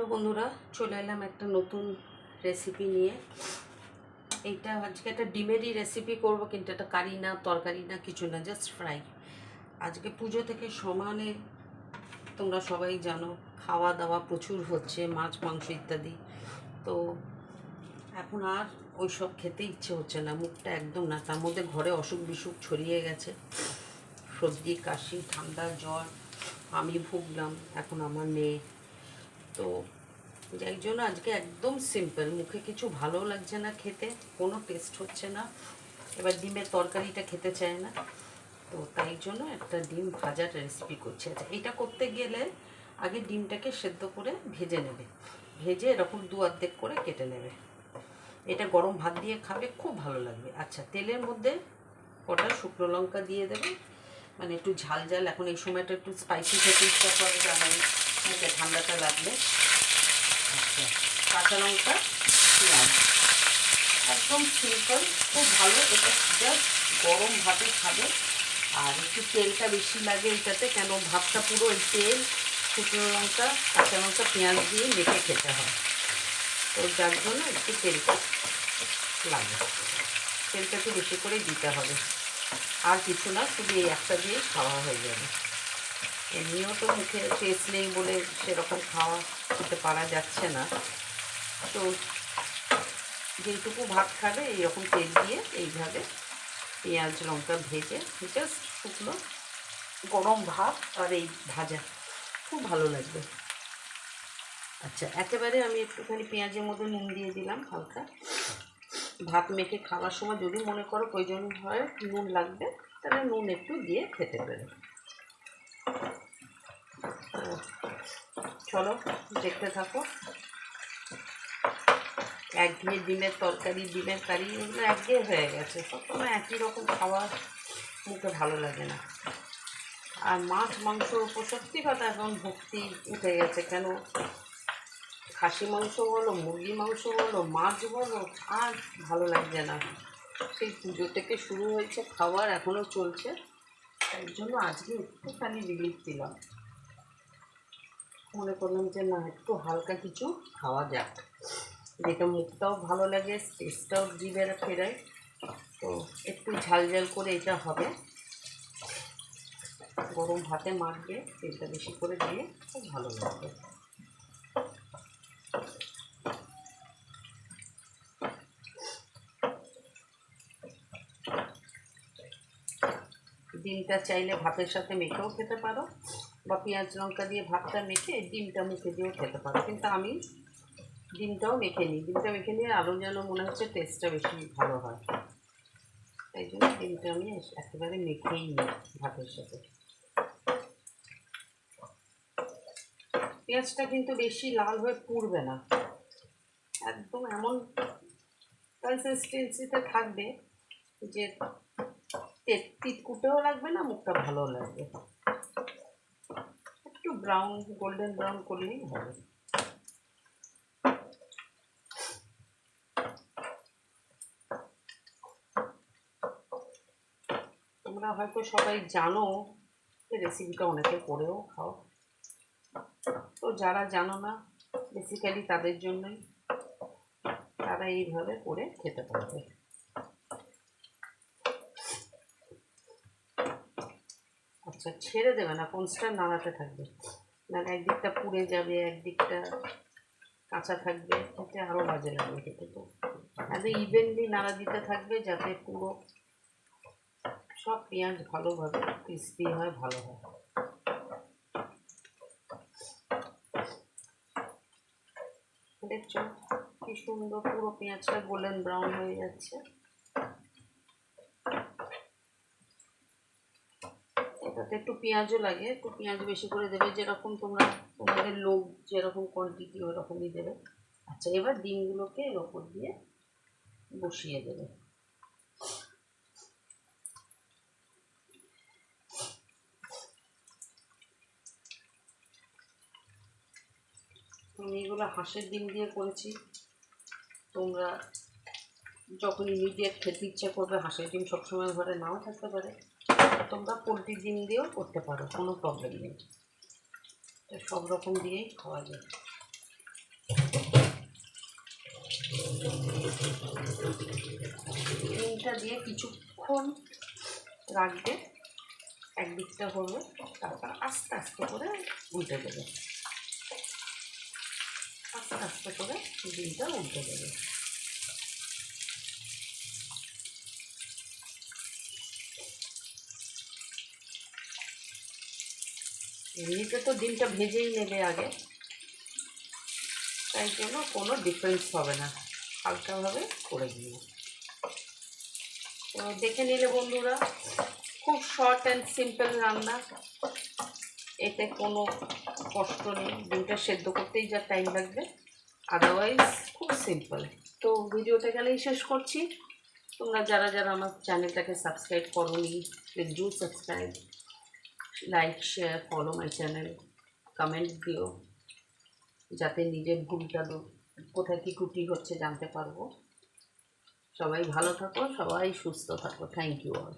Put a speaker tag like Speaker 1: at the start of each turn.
Speaker 1: Hello বন্ধুরা, চলে এলাম একটা নতুন রেসিপি নিয়ে। এইটা আজকে একটা ডিমেরই রেসিপি করব, কিন্তু এটা কারি না, তরকারি না, কিছু না, জাস্ট ফ্রাই। আজকে পুজো থেকে সমানে তোমরা সবাই জানো খাওয়া দাওয়া প্রচুর হচ্ছে, মাছ মাংস ইত্যাদি। তো এখন আর ওই সব খেতে ইচ্ছে হচ্ছে না, মুখটা একদম না। তার মধ্যে ঘরে অসুখ বিসুখ ছড়িয়ে গেছে, সর্দি কাশি ঠান্ডা জ্বর, আমি ভুগলাম, এখন আমার মেয়ে। তো যাই জন্য আজকে একদম সিম্পল, মুখে কিছু ভালো লাগছে না, খেতে কোনো টেস্ট হচ্ছে না, এবার ডিমের তরকারিটা খেতে চায় না। তো তাই জন্য একটা ডিম ভাজার রেসিপি করছি। আচ্ছা, এটা করতে গেলে আগে ডিমটাকে সেদ্ধ করে ভেজে নেবে, ভেজে এরকম দু অর্ধেক করে কেটে নেবে। এটা গরম ভাত দিয়ে খাবে, খুব ভালো লাগবে। আচ্ছা, তেলের মধ্যে কটা শুকনো লঙ্কা দিয়ে দেবে, মানে একটু ঝাল ঝাল, এখন এই সময়টা একটু স্পাইসি খেতে ইচ্ছা করে, জানাই মুখে ঠান্ডাটা লাগবে। আচ্ছা, কাঁচা লঙ্কা, পেঁয়াজ, একদম সিম্পল, খুব ভালো। এটা জাস্ট গরম ভাতে খাবে। আর একটু তেলটা বেশি লাগে এটাতে, কেন ভাতটা পুরো এই তেল, শুকনো লঙ্কা, কাঁচা লঙ্কা, পেঁয়াজ দিয়ে মেখে খেতে হয়। তো যার জন্য একটু তেলটা লাগে, তেলটা একটু বেশি করে দিতে হবে। আর কিছু না, শুধু এই একটা দিয়েই খাওয়া হয়ে যাবে। এমনিও তো মুখে টেস্ট নেই বলে সেরকম খাওয়া খেতে পারা যাচ্ছে না। তো যেটুকু ভাত খাবে এইরকম তেল দিয়ে এইভাবে পেঁয়াজ লঙ্কা ভেজে, জাস্ট শুকনো গরম ভাত আর এই ভাজা, খুব ভালো লাগবে। আচ্ছা, একেবারে আমি একটুখানি পেঁয়াজের মধ্যে নুন দিয়ে দিলাম হালকা। ভাত মেখে খাওয়ার সময় যদি মনে করো প্রয়োজন হয় নুন লাগবে, তাহলে নুন একটু দিয়ে খেতে পারে। চলো দেখতে থাকো। একঘেয়ে ডিমের তরকারি, ডিমের কারি, এগুলো একঘেয়ে হয়ে গেছে, সবসময় একই রকম খাওয়া মুখে ভালো লাগে না। আর মাছ মাংসর উপর সত্যি কথা এখন ভক্তি উঠে গেছে, কেন খাসি মাংস বলো, মুরগি মাংস বলো, মাছ বলো, আর ভালো লাগছে না। সেই পুজো থেকে শুরু হয়েছে খাবার, এখনও চলছে। তাই জন্য আজকে একটুখানি রিলিফ দিলাম, মনে করলাম যে না, একটু হালকা কিছু খাওয়া যাক, যেটা মুখটাও ভালো লাগে, টেস্টটাও জিভে ফেরায়। তো একটু ঝাল ঝাল করে এটা হবে, গরম ভাতে মাখবে, তেলটা বেশি করে দিয়ে খুব ভালো লাগবে। ডিমটা চাইলে ভাতের সাথে মেখেও খেতে পারো, বা পেঁয়াজ লঙ্কা দিয়ে ভাতটা মেখে ডিমটা মুখে দিয়েও খেতে পারো, কিন্তু আমি ডিমটাও মেখে নিই। ডিমটা মেখে নিয়ে আরও যেন মনে হচ্ছে টেস্টটা বেশি ভালো হয়, তাই জন্য ডিমটা আমি একেবারে মেখেই নিই ভাতের সাথে। পেঁয়াজটা কিন্তু বেশি লাল হয়ে পুড়বে না, একদম এমন কনসিস্টেন্সিতে থাকবে যে তিতকুটেও লাগবে না, মুখটা ভালো লাগবে। একটু ব্রাউন, গোল্ডেন ব্রাউন করলেই হবে। তোমরা হয়তো সবাই জানো এই রেসিপিটা, অনেকে করেও খাও। তো যারা জানো না, বেসিক্যালি তাদের জন্যই, তারা এইভাবে করে খেতে পারবে। আচ্ছা, ছেড়ে দেবে না, কনস্ট্যান্ট নাড়াতে থাকবে, মানে একদিকটা পুড়ে যাবে, একদিকটা কাঁচা থাকবে, খেতে আরও বাজে লাগবে খেতে। তো একদম ইভেনলি নাড়া দিতে থাকবে, যাতে পুরো সব পেঁয়াজ ভালোভাবে ক্রিস্পি হয়, ভালো হয়। দেখছো কি সুন্দর পুরো পেঁয়াজটা গোল্ডেন ব্রাউন হয়ে যাচ্ছে। এটাতে একটু পেঁয়াজও লাগে, একটু পেঁয়াজ বেশি করে দেবে, যেরকম তোমরা তোমাদের লোক যেরকম কোয়ান্টিটি ওরকমই দেবে। আচ্ছা, এবার ডিমগুলোকে এর ওপর দিয়ে বসিয়ে দেবে। আমি এগুলো হাঁসের ডিম দিয়ে করেছি, তোমরা যখন ইমিডিয়েট খেতে ইচ্ছা করবে, হাঁসের ডিম সবসময় ঘরে নাও থাকতে পারে, তোমরা পোলট্রির ডিম দিয়েও করতে পারো, কোনো প্রবলেম নেই, সব রকম দিয়েই খাওয়া যায়। ডিমটা দিয়ে কিছুক্ষণ রাখবে, একদিকটা হবে, তারপর আস্তে আস্তে করে উল্টে দেবে, আস্তে আস্তে করে ডিমটা উল্টে দেবে। এমনিতে তো ডিমটা ভেজেই নেবে আগে, তাই জন্য কোনো ডিফারেন্স হবে না, হালকাভাবে করে দিও। তো দেখে নিলে বন্ধুরা, খুব শর্ট অ্যান্ড সিম্পল রান্না, এতে কোনো কষ্ট নেই, ডিমটা সেদ্ধ করতেই যা টাইম লাগবে, আদারওয়াইজ খুব সিম্পল। তো ভিডিওটা এখানেই শেষ করছি। তোমরা যারা যারা আমার চ্যানেলটাকে সাবস্ক্রাইব করোনি, please do subscribe, like, share, follow my channel, comment দিও, যাতে নিজের ভুলটা কোথায় কী ত্রুটি হচ্ছে জানতে পারবো। সবাই ভালো থাকো, সবাই সুস্থ থাকো। Thank you all.